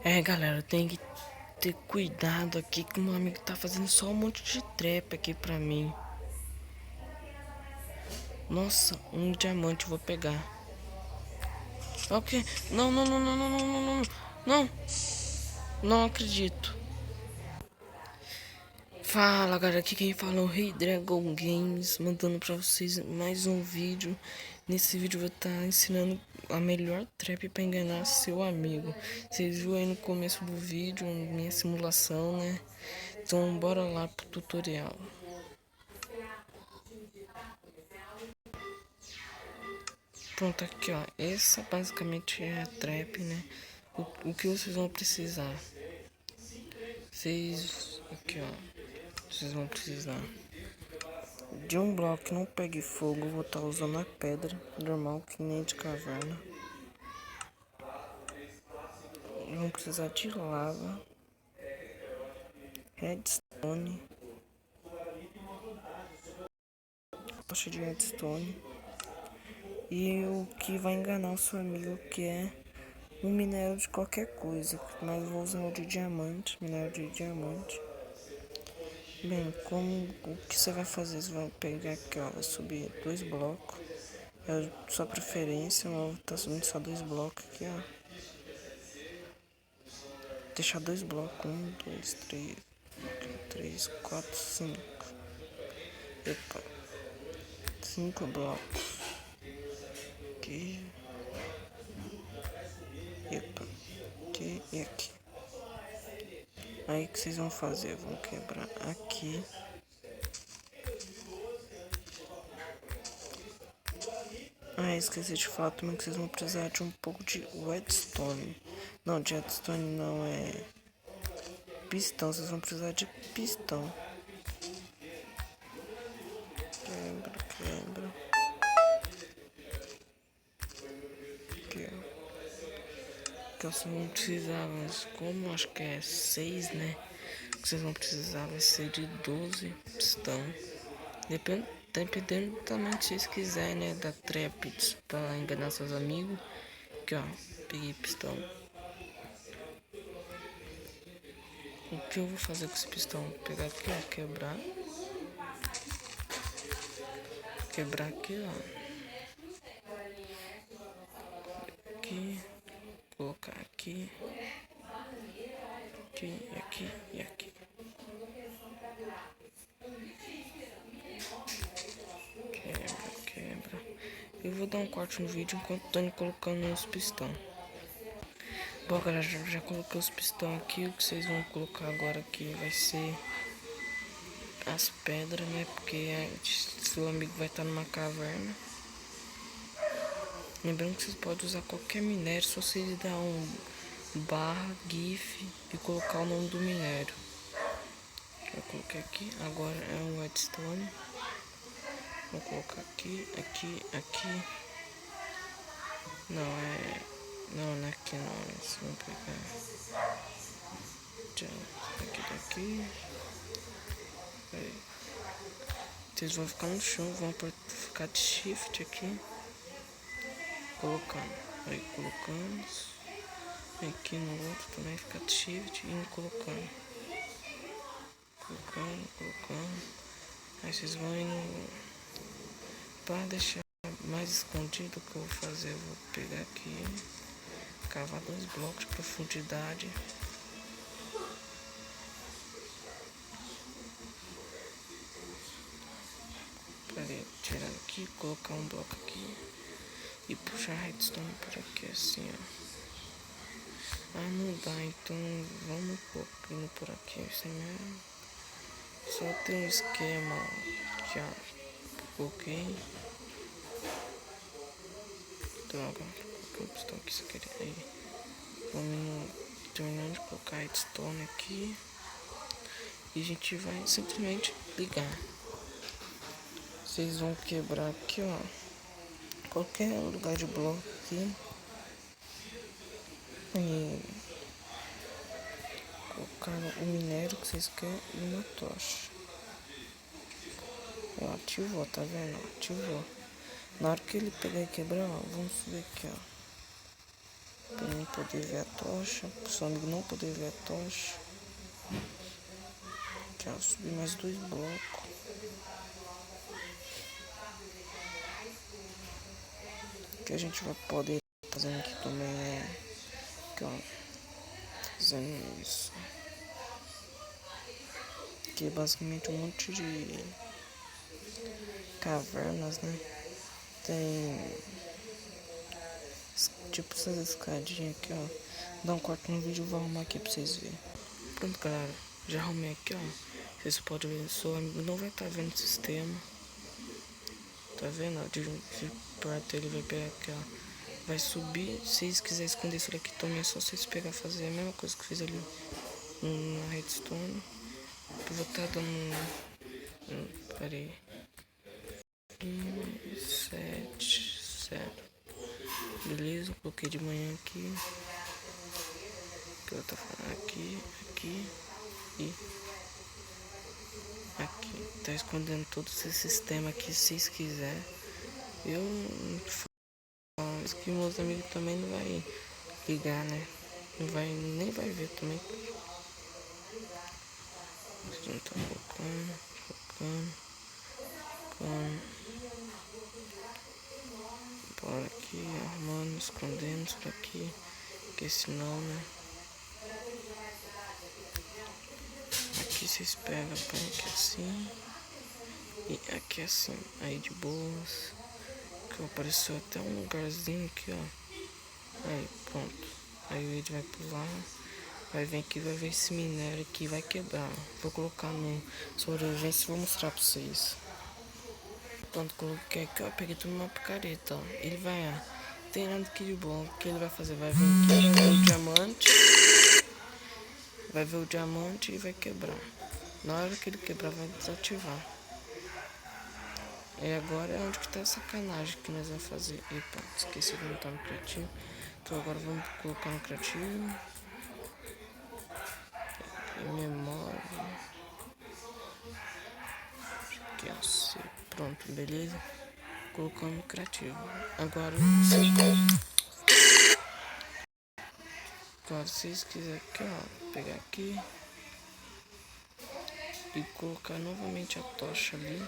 Galera, tem que ter cuidado aqui que meu amigo tá fazendo só um monte de trap aqui pra mim. Nossa, um diamante eu vou pegar. Ok. Não, não, não, não, não, não, não, não. Não, não acredito. Fala, galera, aqui quem fala é o Rei Dragon Games, mandando pra vocês mais um vídeo. Nesse vídeo eu vou estar ensinando a melhor trap pra enganar seu amigo. Vocês viram aí no começo do vídeo minha simulação, né? Então bora lá pro tutorial. Pronto, aqui ó, essa basicamente é a trap, né? O que vocês vão precisar? Aqui ó, vocês vão precisar de um bloco que não pegue fogo. Vou estar usando a pedra normal, que nem de caverna. Vão precisar de lava, redstone, tocha de redstone e o que vai enganar o seu amigo, que é um minério de qualquer coisa, mas vou usar o de diamante, minério de diamante. Bem, como o que você vai fazer? Você vai pegar aqui, ó, vai subir 2 blocos. É a sua preferência, eu vou estar subindo só 2 blocos aqui, ó. Deixar 2 blocos, 1, 2, 3, 4, 5. Epa, 5 blocos. Aqui. Epa, aqui e aqui. Aí o que vocês vão fazer? Vão quebrar aqui. Esqueci de falar também que vocês vão precisar de um pouco de redstone. Não, de redstone não, é pistão. Vocês vão precisar de pistão. Quebra, quebra. Aqui, ó. Que vocês vão precisar, mas como acho que é 6, né? O que vocês vão precisar vai ser de 12 pistão. Dependendo também que vocês quiserem, né? Da trap pra enganar seus amigos. Aqui, ó. Peguei pistão. O que eu vou fazer com esse pistão? Vou pegar aqui, ó. Quebrar. Quebrar aqui, ó. Aqui. Colocar aqui. Aqui, aqui e aqui. Quebra, quebra. Eu vou dar um corte no vídeo enquanto tô colocando os pistão. Bom, galera, já coloquei os pistão aqui. O que vocês vão colocar agora aqui vai ser as pedras, né? Porque seu amigo vai estar numa caverna. Lembrando que vocês podem usar qualquer minério, só vocês dar um barra, GIF e colocar o nome do minério. Eu coloquei aqui, agora é um redstone. Vou colocar aqui, aqui, aqui. Não é aqui não, isso vamos pegar. Aqui daqui. Aí. Vocês vão ficar no chão, vão ficar de shift aqui. Colocando. Aí colocamos. Aqui no outro também ficar de shift e indo colocando. Colocando. Aí vocês vão indo. Para deixar mais escondido, o que eu vou fazer? Eu vou pegar aqui, cavar 2 blocos de profundidade. Peraí, tirar aqui, colocar um bloco aqui e puxar redstone por aqui assim, ó. Não dá, então vamos indo por aqui assim mesmo. Só tem um esquema, ó. Aqui, ó. Coloquei. Droga, coloquei o pistão aqui sem querer. Aí, vamos terminando de colocar redstone aqui. E a gente vai simplesmente ligar. Vocês vão quebrar aqui, ó. Qualquer lugar de bloco aqui. E colocar o minério que vocês querem e uma tocha. Ó, ativou, tá vendo? Ativou. Na hora que ele pegar e quebrar, ó, vamos subir aqui, ó. Pra ele poder ver a tocha. Pro seu amigo não poder ver a tocha. Já vou subir mais 2 blocos. O que a gente vai poder fazendo aqui também é. Aqui, ó. Fazendo isso. Aqui é basicamente um monte de cavernas, né? Tem tipo essas escadinhas aqui, ó. Dá um corte no vídeo e vou arrumar aqui pra vocês verem. Pronto, galera. Já arrumei aqui, ó. Vocês podem ver, seu amigo não vai estar vendo o sistema. Tá vendo? Ó, de perto ele vai pegar aqui, ó. Vai subir. Se vocês quiserem esconder isso daqui também, é só vocês pegar e fazer a mesma coisa que eu fiz ali na redstone. Eu vou estar dando. Pera aí. 7, 0. Beleza, eu coloquei de manhã aqui. Que eu tô falando aqui e aqui. Tá escondendo todo esse sistema aqui, se vocês quiserem. Eu falo isso que meus amigos também não vai ligar, né? Não vai, nem vai ver também. A gente tá focando. Bora aqui, arrumando, escondendo isso daqui. Porque senão, né? Aqui vocês pegam, põe aqui assim. E aqui assim. Aí de boas. Que apareceu até um lugarzinho aqui, ó. Aí, pronto. Aí o Ed vai pular. Vai vir aqui, vai ver esse minério aqui, vai quebrar. Vou colocar no sobrevivência e vou mostrar pra vocês. Pronto, coloquei aqui, ó. Peguei tudo uma picareta, ó. Ele vai, ó. Tem nada aqui de bom. O que ele vai fazer? Vai vir aqui, vai ver o diamante. Vai ver o diamante e vai quebrar. Na hora que ele quebrar, vai desativar. E agora é onde que tá a sacanagem que nós vamos fazer. E pronto, esqueci de montar no criativo. Então agora vamos colocar no criativo. Aqui, memória. Aqui, ó. Pronto, beleza? Colocando no criativo. Agora, se vocês quiserem aqui, ó, pegar aqui e colocar novamente a tocha ali.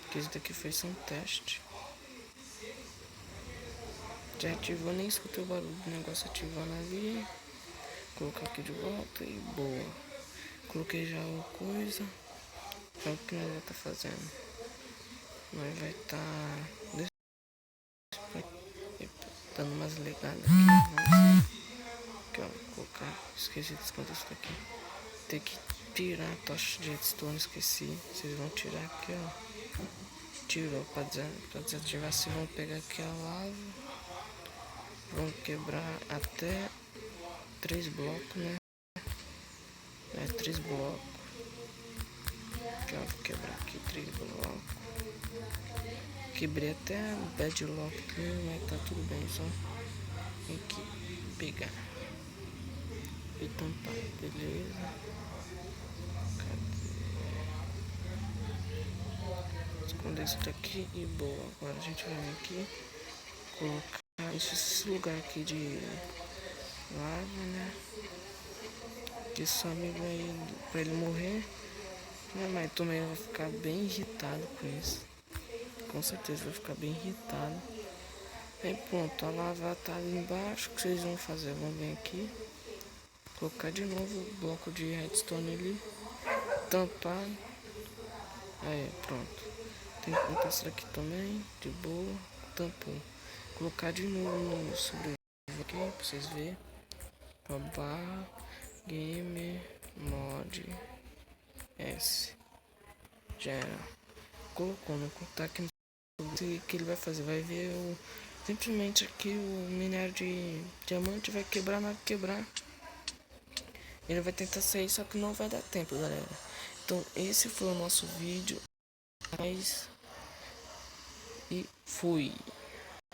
Porque esse daqui foi só um teste. Já ativou, nem escutei o barulho do negócio ativando ali. Colocar aqui de volta e boa. Coloquei já o coisa. É o que nós vai estar fazendo. Nós vai estar dando umas legadas aqui. Nossa. Aqui, ó, colocar. Esqueci de esconder isso daqui. Tem que tirar a tocha de redstone, esqueci. Vocês vão tirar aqui, ó. Tirou pra desativar. Vocês vão pegar aqui a lava. Vão quebrar até 3 blocos, né? 3 blocos. Aqui, ó, vou quebrar aqui 3 blocos. Quebrei até a bedlock aqui, mas tá tudo bem, só tem que pegar e tampar, beleza? Cadê? Esconder isso daqui e boa. Agora a gente vai vir aqui, colocar esse lugar aqui de lava, né? Que só amigo aí pra ele morrer. Mas também vai ficar bem irritado com isso. Com certeza vai ficar bem irritado. Aí pronto, a lava tá ali embaixo. O que vocês vão fazer? Vão vir aqui, colocar de novo o bloco de redstone ali, tampar. Aí pronto. Tem que tampar isso daqui também, de boa. Tampou. Colocar de novo no sobreviver aqui pra vocês verem. Barra game mod S. Já era. Colocou, não tá aqui no que ele vai fazer, vai ver simplesmente aqui o minério de diamante vai quebrar, na hora que quebrar ele vai tentar sair, só que não vai dar tempo, galera. Então esse foi o nosso vídeo, e fui.